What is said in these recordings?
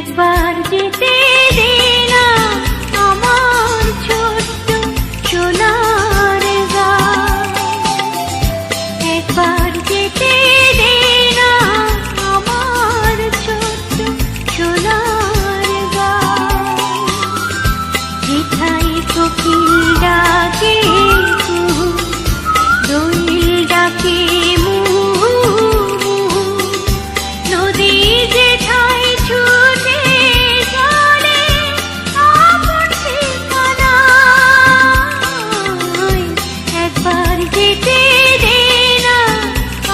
একবার যেতে দে না আমার ছোট্ট সোনার গাঁ, একবার যেতে দে না আমার ছোট্ট সোনার গাঁ। যেথায় কোকিল ডাকে কুহু, দোয়েল ডাকে মুহু মুহু, নদী যেথায় ছুটে চলে আপন ঠিকানায়, একবার যেতে দে না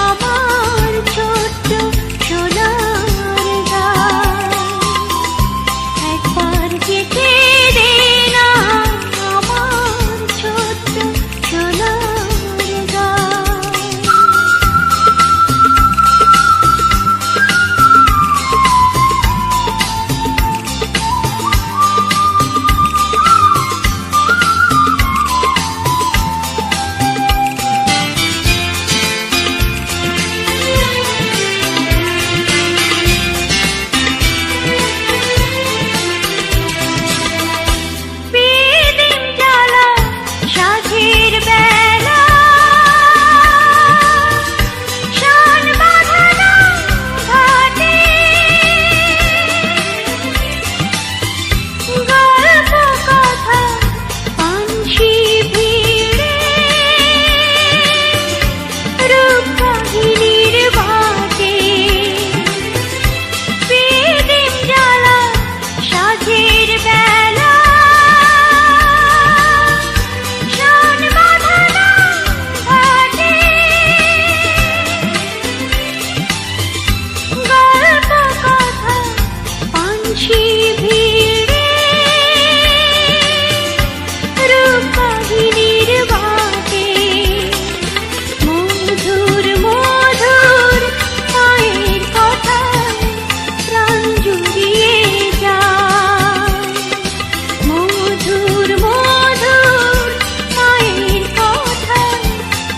আমার ছোট্ট সোনার গাঁ, একবার যেতে দে না আমার ছোট্ট সোনার গাঁ। বিদিন জ্বালা সাঁঝের বেলা, শান বাঁধানো ঘাটে, গল্প কথা পানসি ভিড়ে, রূপকাহিনীর বাটে। বিদিন জ্বালা সাঁঝের বেলা, শান বাঁধানো ঘাটে, গল্প কথা পানসি ভিড়ে, রূপকাহিনীর বাটে। মধুর মধুর মায়ের কথায় প্রাণ জুড়িয়ে যায়, মধুর মধুর মায়ের কথায়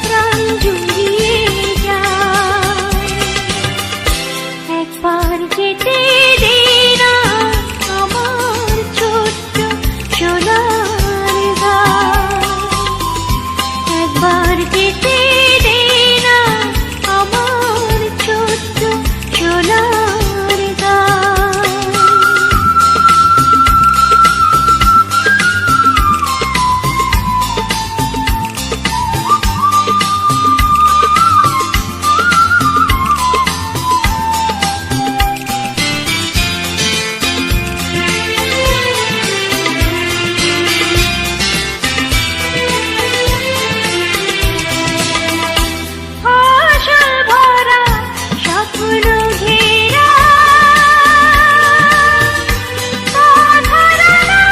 প্রাণ জুড়িয়ে যায়। একবার যেতে দে না আমার ছোট্ট সোনার গাঁ, একবার যেতে দে না আমার ছোট্ট সোনার গাঁ। ফসল ভরা স্বপ্ন ঘেরা, কাঁধরানো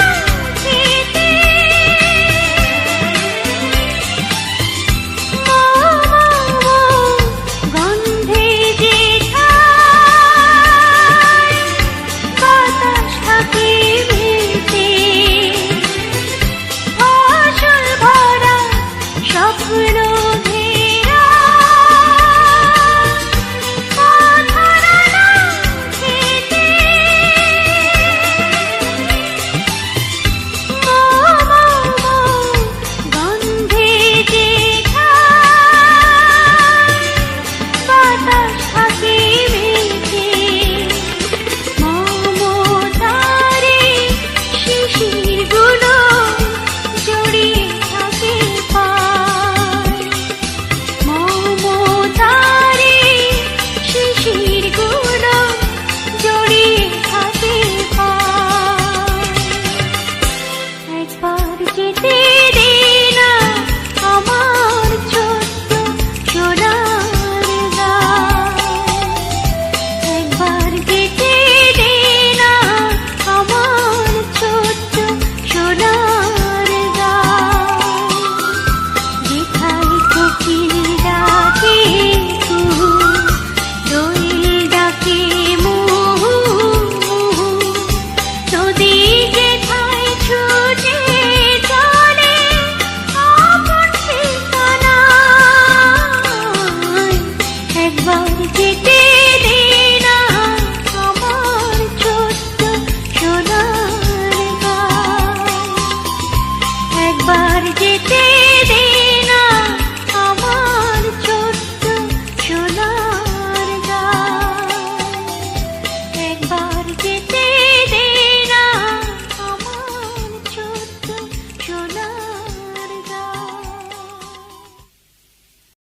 স্মৃতি, গন্ধে যেথায় বাতাস থাকে ভেসে, ফসল ভরা স্বপ্ন ঘেরা, কাঁধরানো স্মৃতি, গন্ধে যেথায় বাতাস থাকে ভেসে, মমতারে শিশিরগুলো জড়িয়ে থাকে পায়, মমতারে শিশিরগুলো জড়িয়ে থাকে পায়। একবার যেতে দে না আমার ছোট্ট সোনার গাঁ, একবার যেতে দে না আমার ছোট্ট সোনার গাঁ। যেথায় কোকিল ডাকে কুহু, দোয়েল ডাকে মুহু মুহু, নদী যেথায় ছুটে চলে আপন ঠিকানায়, একবার যেতে দে